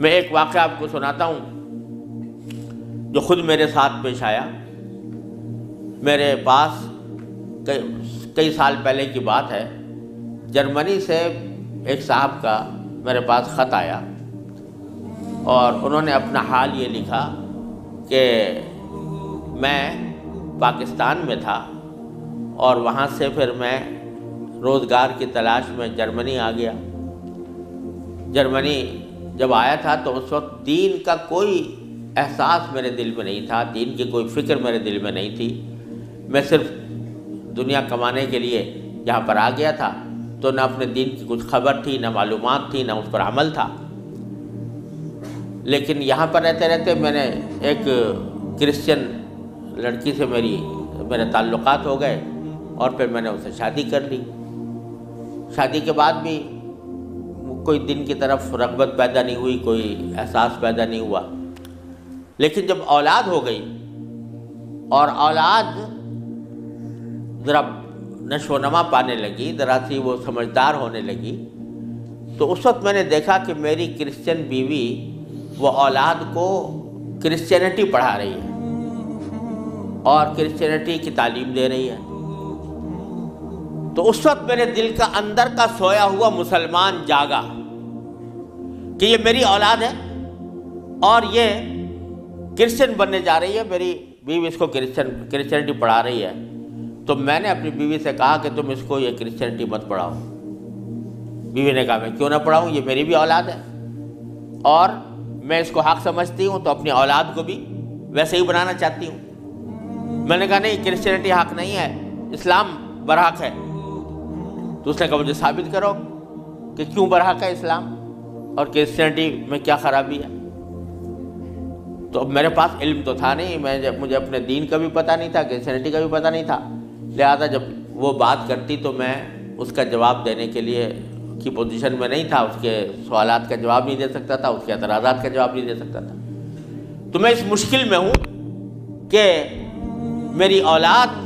میں ایک واقعہ آپ کو سناتا ہوں جو خود میرے ساتھ پیش آیا۔ میرے پاس کئی سال پہلے کی بات ہے، جرمنی سے ایک صاحب کا میرے پاس خط آیا اور انہوں نے اپنا حال یہ لکھا کہ میں پاکستان میں تھا اور وہاں سے پھر میں روزگار کی تلاش میں جرمنی آ گیا۔ جرمنی جب آیا تھا تو اس وقت دین کا کوئی احساس میرے دل میں نہیں تھا، دین کی کوئی فکر میرے دل میں نہیں تھی۔ میں صرف دنیا کمانے کے لیے یہاں پر آ گیا تھا، تو نہ اپنے دین کی کچھ خبر تھی، نہ معلومات تھی، نہ اس پر عمل تھا۔ لیکن یہاں پر رہتے رہتے میں نے ایک کرسچن لڑکی سے میرے تعلقات ہو گئے اور پھر میں نے اسے شادی کر لی۔ شادی کے بعد بھی کوئی دین کی طرف رغبت پیدا نہیں ہوئی، کوئی احساس پیدا نہیں ہوا۔ لیکن جب اولاد ہو گئی اور اولاد ذرا نشو و نما پانے لگی، ذرا سی وہ سمجھدار ہونے لگی، تو اس وقت میں نے دیکھا کہ میری کرسچن بیوی وہ اولاد کو کرسچینٹی پڑھا رہی ہے اور کرسچینٹی کی تعلیم دے رہی ہے۔ تو اس وقت میرے دل کا اندر کا سویا ہوا مسلمان جاگا کہ یہ میری اولاد ہے اور یہ کرسچن بننے جا رہی ہے، میری بیوی اس کو کرسچینٹی پڑھا رہی ہے۔ تو میں نے اپنی بیوی سے کہا کہ تم اس کو یہ کرسچینٹی مت پڑھاؤ۔ بیوی نے کہا میں کیوں نہ پڑھاؤں، یہ میری بھی اولاد ہے اور میں اس کو حق سمجھتی ہوں، تو اپنی اولاد کو بھی ویسے ہی بنانا چاہتی ہوں۔ میں نے کہا نہیں، کرسچینٹی حق نہیں ہے، اسلام برحق ہے۔ تو اس نے کہا مجھے ثابت کرو کہ کیوں برحق ہے اسلام اور کرسچینٹی میں کیا خرابی ہے۔ تو اب میرے پاس علم تو تھا نہیں، مجھے اپنے دین کا بھی پتہ نہیں تھا، کرسچینٹی کا بھی پتہ نہیں تھا، لہذا جب وہ بات کرتی تو میں اس کا جواب دینے کے لیے کی پوزیشن میں نہیں تھا، اس کے سوالات کا جواب نہیں دے سکتا تھا، اس کے اعتراضات کا جواب نہیں دے سکتا تھا۔ تو میں اس مشکل میں ہوں کہ میری اولاد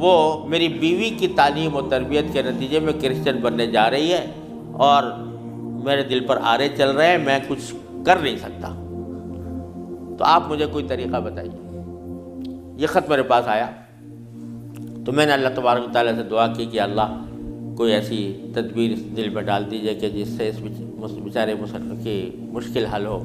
وہ میری بیوی کی تعلیم و تربیت کے نتیجے میں کرسچن بننے جا رہی ہے اور میرے دل پر آرے چل رہے ہیں، میں کچھ کر نہیں سکتا۔ تو آپ مجھے کوئی طریقہ بتائیے۔ یہ خط میرے پاس آیا تو میں نے اللہ تبارک و تعالیٰ سے دعا کی کہ اللہ کوئی ایسی تدبیر اس دل میں ڈال دیجیے کہ جس سے اس بیچارے مسلمان کی مشکل حل ہو۔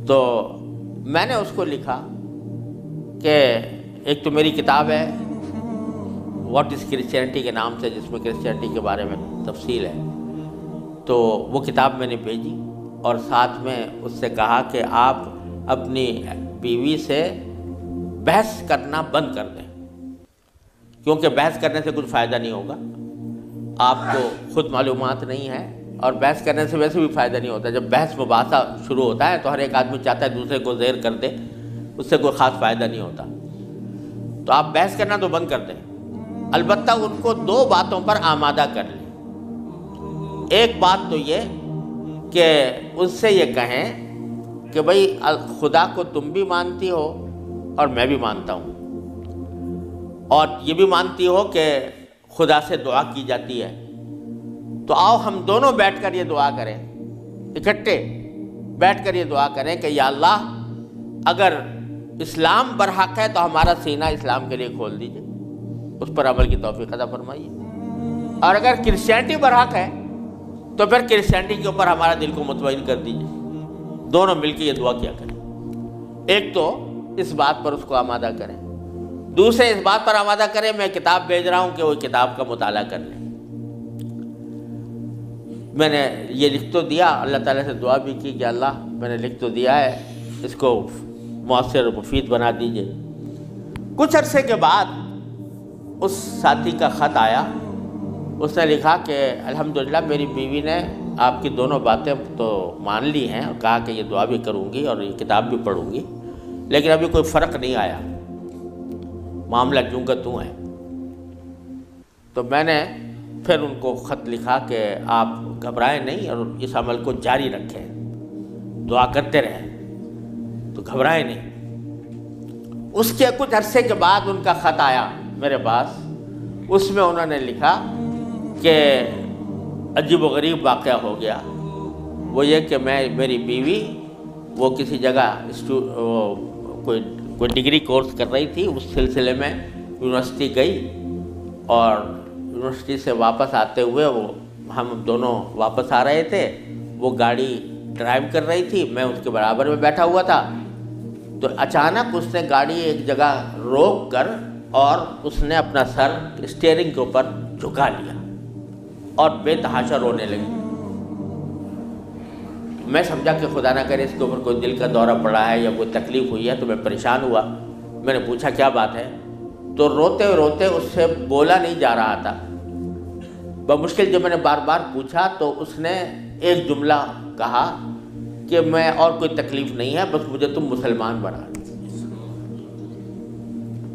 تو میں نے اس کو لکھا کہ ایک تو میری کتاب ہے واٹ از کرسچینٹی کے نام سے، جس میں کرسچینٹی کے بارے میں تفصیل ہے، تو وہ کتاب میں نے بھیجی اور ساتھ میں اس سے کہا کہ آپ اپنی بیوی سے بحث کرنا بند کر دیں، کیونکہ بحث کرنے سے کچھ فائدہ نہیں ہوگا، آپ کو خود معلومات نہیں ہے اور بحث کرنے سے ویسے بھی فائدہ نہیں ہوتا۔ جب بحث مباحثہ شروع ہوتا ہے تو ہر ایک آدمی چاہتا ہے دوسرے کو زیر کر دے، اس سے کوئی خاص فائدہ نہیں ہوتا۔ تو آپ بحث کرنا تو بند کر دیں، البتہ ان کو دو باتوں پر آمادہ کر لیں۔ ایک بات تو یہ کہ اس سے یہ کہیں کہ بھئی خدا کو تم بھی مانتی ہو اور میں بھی مانتا ہوں، اور یہ بھی مانتی ہو کہ خدا سے دعا کی جاتی ہے، تو آؤ ہم دونوں بیٹھ کر یہ دعا کریں، اکٹھے بیٹھ کر یہ دعا کریں کہ یا اللہ اگر اسلام برحق ہے تو ہمارا سینہ اسلام کے لیے کھول دیجئے، اس پر عمل کی توفیق عطا فرمائیے، اور اگر کرسچینٹی برحق ہے تو پھر کرسچینٹی کے اوپر ہمارا دل کو مطمئن کر دیجئے۔ دونوں مل کے یہ دعا کیا کریں۔ ایک تو اس بات پر اس کو آمادہ کریں، دوسرے اس بات پر آمادہ کریں میں کتاب بھیج رہا ہوں کہ وہ کتاب کا مطالعہ کر لیں۔ میں نے یہ لکھ تو دیا، اللہ تعالیٰ سے دعا بھی کی کہ اللہ میں نے لکھ تو دیا ہے، اس کو مؤثر و مفید بنا دیجئے۔ کچھ عرصے کے بعد اس ساتھی کا خط آیا، اس نے لکھا کہ الحمدللہ میری بیوی نے آپ کی دونوں باتیں تو مان لی ہیں اور کہا کہ یہ دعا بھی کروں گی اور یہ کتاب بھی پڑھوں گی، لیکن ابھی کوئی فرق نہیں آیا، معاملہ جوں کا توں ہے۔ تو میں نے پھر ان کو خط لکھا کہ آپ گھبرائیں نہیں اور اس عمل کو جاری رکھیں، دعا کرتے رہیں، تو گھبرائیں نہیں۔ اس کے کچھ عرصے کے بعد ان کا خط آیا میرے پاس، اس میں انہوں نے لکھا کہ عجیب و غریب واقعہ ہو گیا وہ یہ کہ میری بیوی وہ کسی جگہ کوئی ڈگری کورس کر رہی تھی، اس سلسلے میں یونیورسٹی گئی، اور یونیورسٹی سے واپس آتے ہوئے ہم دونوں واپس آ رہے تھے، وہ گاڑی ڈرائیو کر رہی تھی، میں اس کے برابر میں بیٹھا ہوا تھا، تو اچانک اس نے گاڑی ایک جگہ روک کر اور اس نے اپنا سر اسٹیئرنگ کے اوپر جھکا لیا اور بے تحاشا رونے لگی۔ میں سمجھا کہ خدا نہ کرے اس کے اوپر کوئی دل کا دورہ پڑا ہے یا کوئی تکلیف ہوئی ہے، تو میں پریشان ہوا۔ میں نے پوچھا کیا بات ہے، تو روتے روتے اس سے بولا نہیں جا رہا تھا۔ بمشکل جب میں نے بار بار پوچھا تو اس نے ایک جملہ کہا کہ میں اور کوئی تکلیف نہیں ہے، بس مجھے تم مسلمان بنا دو،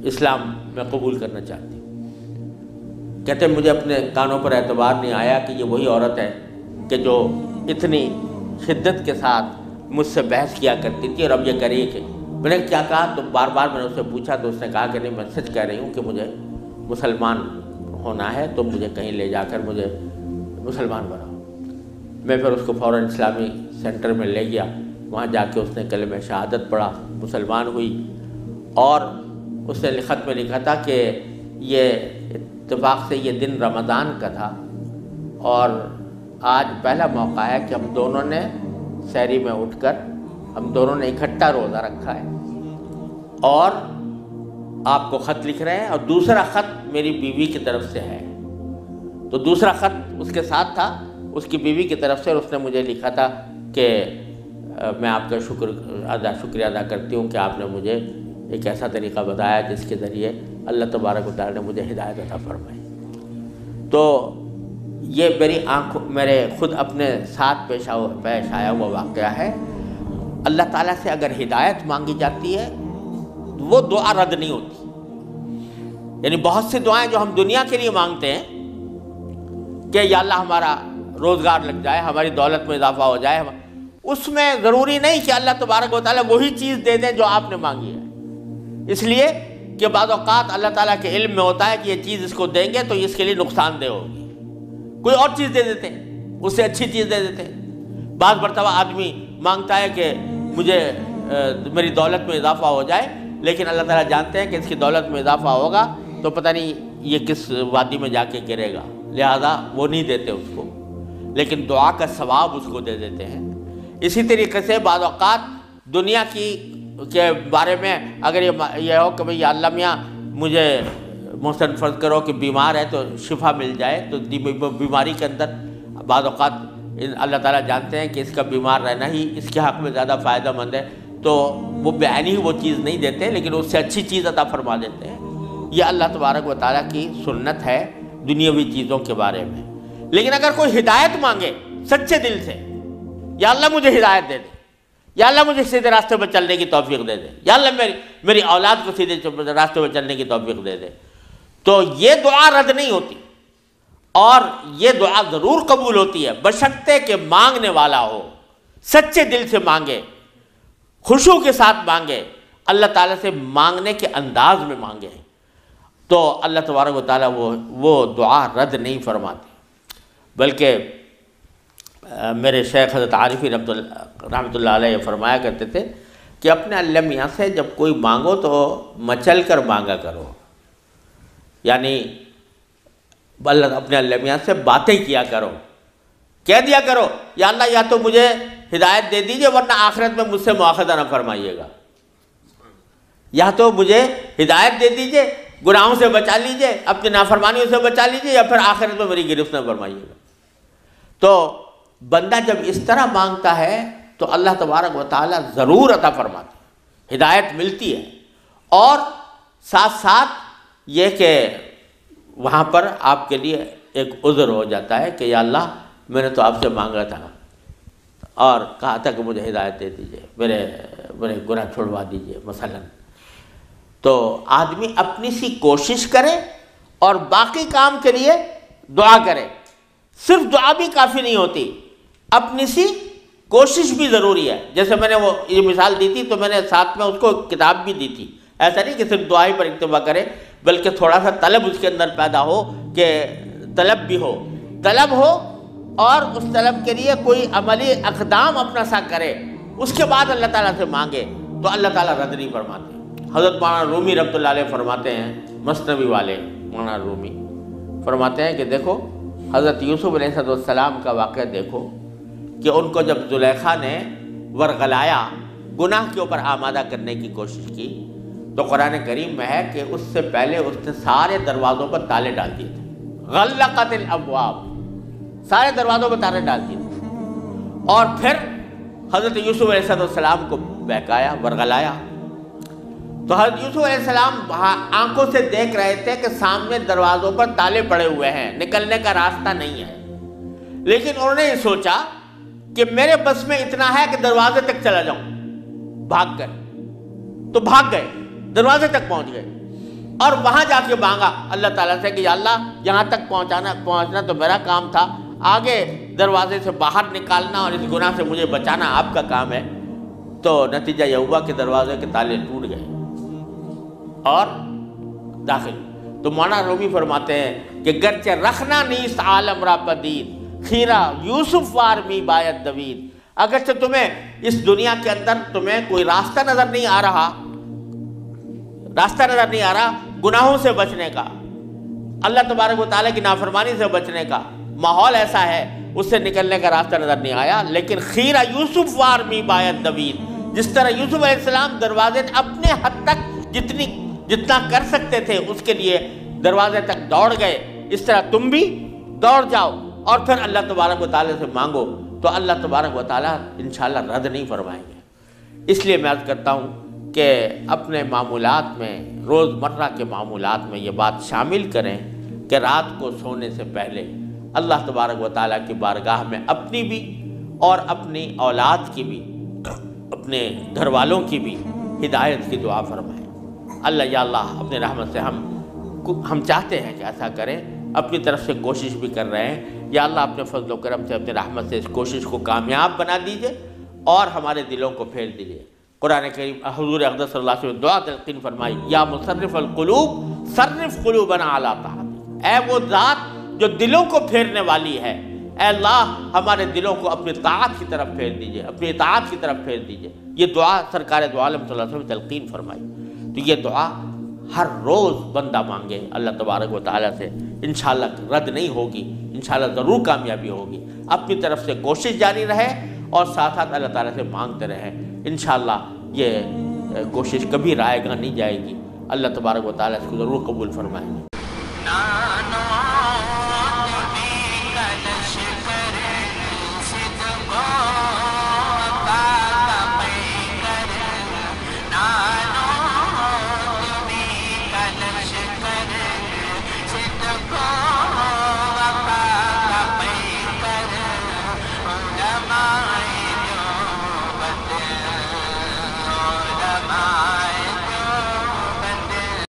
اسلام میں قبول کرنا چاہتی ہوں۔ کہتے مجھے اپنے کانوں پر اعتبار نہیں آیا کہ یہ وہی عورت ہے کہ جو اتنی شدت کے ساتھ مجھ سے بحث کیا کرتی تھی، اور اب یہ کریے کہ میں نے کیا کہا، تو بار بار میں نے اس سے پوچھا تو اس نے کہا کہ نہیں، میں سچ کہہ رہی ہوں کہ مجھے مسلمان ہونا ہے، تو مجھے کہیں لے جا کر مجھے مسلمان بناؤ۔ میں پھر اس کو فوراً اسلامی سینٹر میں لے گیا، وہاں جا کے اس نے کلمہ شہادت پڑھا، مسلمان ہوئی، اور اس نے خط میں لکھا تھا کہ یہ اتفاق سے یہ دن رمضان کا تھا، اور آج پہلا موقع ہے کہ ہم دونوں نے سحری میں اٹھ کر ہم دونوں نے اکٹھا روزہ رکھا ہے، اور آپ کو خط لکھ رہے ہیں، اور دوسرا خط میری بیوی کی طرف سے ہے۔ تو دوسرا خط اس کے ساتھ تھا اس کی بیوی کی طرف سے، اور اس نے مجھے لکھا تھا کہ میں آپ کا شکریہ ادا کرتی ہوں کہ آپ نے مجھے ایک ایسا طریقہ بتایا جس کے ذریعے اللہ تبارک و تعالیٰ نے مجھے ہدایت عطا فرمائی۔ تو یہ میرے خود اپنے ساتھ پیش آیا ہوا واقعہ ہے۔ اللہ تعالیٰ سے اگر ہدایت مانگی جاتی ہے وہ دعا رد نہیں ہوتی۔ یعنی بہت سی دعائیں جو ہم دنیا کے لیے مانگتے ہیں کہ یا اللہ ہمارا روزگار لگ جائے، ہماری دولت میں اضافہ ہو جائے، اس میں ضروری نہیں کہ اللہ تبارک و تعالیٰ وہی چیز دے دیں جو آپ نے مانگی ہے، اس لیے کہ بعض اوقات اللہ تعالیٰ کے علم میں ہوتا ہے کہ یہ چیز اس کو دیں گے تو اس کے لیے نقصان دہ ہوگی، کوئی اور چیز دے دیتے ہیں، اس سے اچھی چیز دے دیتے ہیں۔ بعض مرتبہ آدمی مانگتا ہے کہ مجھے میری دولت میں اضافہ ہو جائے، لیکن اللہ تعالیٰ جانتے ہیں کہ اس کی دولت میں اضافہ ہوگا تو پتہ نہیں یہ کس وادی میں جا کے گرے گا، لہذا وہ نہیں دیتے اس کو، لیکن دعا کا ثواب اس کو دے دیتے ہیں۔ اسی طریقے سے بعض اوقات دنیا کے بارے میں اگر یہ ہو کہ بھئی یا اللہ میاں مجھے محسن فرض کرو کہ بیمار ہے تو شفا مل جائے، تو بیماری کے اندر بعض اوقات اللہ تعالیٰ جانتے ہیں کہ اس کا بیمار رہنا ہی اس کے حق میں زیادہ فائدہ مند ہے، تو وہ بعینی ہی وہ چیز نہیں دیتے لیکن اس سے اچھی چیز عطا فرما دیتے ہیں۔ یہ اللہ تبارک و تعالیٰ کی سنت ہے دنیاوی چیزوں کے بارے میں۔ لیکن اگر کوئی ہدایت مانگے سچے دل سے، یا اللہ مجھے ہدایت دے دے، یا اللہ مجھے سیدھے راستے پر چلنے کی توفیق دے دے، یا اللہ میری اولاد کو سیدھے راستے پر چلنے کی توفیق دے دے، تو یہ دعا رد نہیں ہوتی، اور یہ دعا ضرور قبول ہوتی ہے بشرطے کہ مانگنے والا ہو، سچے دل سے مانگے، خشوع کے ساتھ مانگے، اللہ تعالیٰ سے مانگنے کے انداز میں مانگے، تو اللہ تبارک و تعالیٰ وہ دعا رد نہیں فرماتے۔ بلکہ میرے شیخ حضرت عارفی رحمۃ اللہ علیہ فرمایا کرتے تھے کہ اپنے اللہ میاں سے جب کوئی مانگو تو مچل کر مانگا کرو، یعنی اپنے اللہ میاں سے باتیں کیا کرو، کہہ دیا کرو یا اللہ یا تو مجھے ہدایت دے دیجئے ورنہ آخرت میں مجھ سے مواخذہ نہ فرمائیے گا، یا تو مجھے ہدایت دے دیجئے، گناہوں سے بچا لیجئے، اپنی نافرمانیوں سے بچا لیجئے، یا پھر آخرت میں میری گرفت نہ فرمائیے گا۔ تو بندہ جب اس طرح مانگتا ہے تو اللہ تبارک و تعالیٰ ضرور عطا فرماتا ہے، ہدایت ملتی ہے، اور ساتھ ساتھ یہ کہ وہاں پر آپ کے لیے ایک عذر ہو جاتا ہے کہ یا اللہ میں نے تو آپ سے مانگا تھا اور کہا تھا کہ مجھے ہدایت دے دیجئے، میرے گناہ چھڑوا دیجئے مثلا۔ تو آدمی اپنی سی کوشش کرے اور باقی کام کے لیے دعا کرے، صرف دعا بھی کافی نہیں ہوتی، اپنی سی کوشش بھی ضروری ہے۔ جیسے میں نے وہ یہ مثال دی تھی تو میں نے ساتھ میں اس کو کتاب بھی دی تھی، ایسا نہیں کہ صرف دعا ہی پر اکتفا کرے بلکہ تھوڑا سا طلب اس کے اندر پیدا ہو، کہ طلب بھی ہو، طلب ہو اور اس طلب کے لیے کوئی عملی اقدام اپنا سا کرے، اس کے بعد اللہ تعالیٰ سے مانگے تو اللہ تعالیٰ رد نہیں فرماتے۔ حضرت مولانا رومی رحمۃ اللہ علیہ فرماتے ہیں، مثنوی والے مولانا رومی فرماتے ہیں کہ دیکھو حضرت یوسف علیہ السلام کا واقعہ دیکھو کہ ان کو جب زلیخا نے ورغلایا، گناہ کے اوپر آمادہ کرنے کی کوشش کی، تو قرآن کریم میں ہے کہ اس سے پہلے اس نے سارے دروازوں پر تالے ڈال دیے تھے، غلقت الابواب، سارے دروازوں پر تالے ڈال دیے تھے، اور پھر حضرت یوسف علیہ السلام کو بہکایا، ورغلایا۔ تو حضرت یوسف علیہ السلام آنکھوں سے دیکھ رہے تھے کہ سامنے دروازوں پر تالے پڑے ہوئے ہیں، نکلنے کا راستہ نہیں ہے، لیکن انہوں نے یہ سوچا کہ میرے بس میں اتنا ہے کہ دروازے تک چلا جاؤں، بھاگ گئے، تو بھاگ گئے، دروازے تک پہنچ گئے، اور وہاں جا کے مانگا اللہ تعالیٰ سے کہ یا اللہ یہاں تک پہنچنا تو میرا کام تھا، آگے دروازے سے باہر نکالنا اور اس گناہ سے مجھے بچانا آپ کا کام ہے۔ تو نتیجہ یہ ہوا کہ دروازے کے تالے ٹوٹ گئے اور داخل۔ تو مولانا رومی فرماتے ہیں کہ گرچہ رکھنا نیست عالم را پدید، خیرہ یوسف وار می باید دوید، اگرچہ تمہیں اس دنیا کے اندر تمہیں کوئی راستہ نظر نہیں آ رہا، گناہوں سے بچنے کا، اللہ تبارک و تعالیٰ کی نافرمانی سے بچنے کا ماحول ایسا ہے، اس سے نکلنے کا راستہ نظر نہیں آیا، لیکن خیرہ یوسف وار می باید دوید، جس طرح یوسف علیہ السلام دروازے اپنے حد تک جتنا کر سکتے تھے اس کے لیے دروازے تک دوڑ گئے، اس طرح تم بھی دوڑ جاؤ اور پھر اللہ تبارک و تعالیٰ سے مانگو، تو اللہ تبارک و تعالیٰ انشاءاللہ رد نہیں فرمائیں گے۔ اس لیے میں عرض کرتا ہوں کہ اپنے معمولات میں، روزمرہ کے معمولات میں یہ بات شامل کریں کہ رات کو سونے سے پہلے اللہ تبارک و تعالیٰ کی بارگاہ میں اپنی بھی اور اپنی اولاد کی بھی، اپنے گھر والوں کی بھی ہدایت کی دعا فرمائیں۔ اللہ یا اللہ اپنے رحمت سے ہم چاہتے ہیں کہ ایسا کریں، اپنی طرف سے کوشش بھی کر رہے ہیں، یا اللہ اپنے فضل و کرم سے اپنے رحمت سے اس کوشش کو کامیاب بنا دیجئے اور ہمارے دلوں کو پھیر دیجئے۔ قرآن کریم حضور اقدس صلی اللہ علیہ وسلم دعا تلقین فرمائی، یا مصرف القلوب صرف قلوبنا علی طاعتک، اے وہ ذات جو دلوں کو پھیرنے والی ہے، اے اللہ ہمارے دلوں کو اپنی طاعت کی طرف پھیر دیجئے، اپنی اطاعت کی طرف پھیر دیجئے۔ یہ دعا سرکار دو عالم صلی اللہ علیہ وسلم تلقین فرمائی۔ تو یہ دعا ہر روز بندہ مانگے اللہ تبارک و تعالیٰ سے، انشاءاللہ رد نہیں ہوگی، انشاءاللہ ضرور کامیابی ہوگی۔ اپنی طرف سے کوشش جاری رہے اور ساتھ ساتھ اللہ تعالیٰ سے مانگتے رہیں، انشاءاللہ یہ کوشش کبھی رائے گاہ نہیں جائے گی، اللہ تبارک و تعالیٰ اس کو ضرور قبول فرمائیں گے۔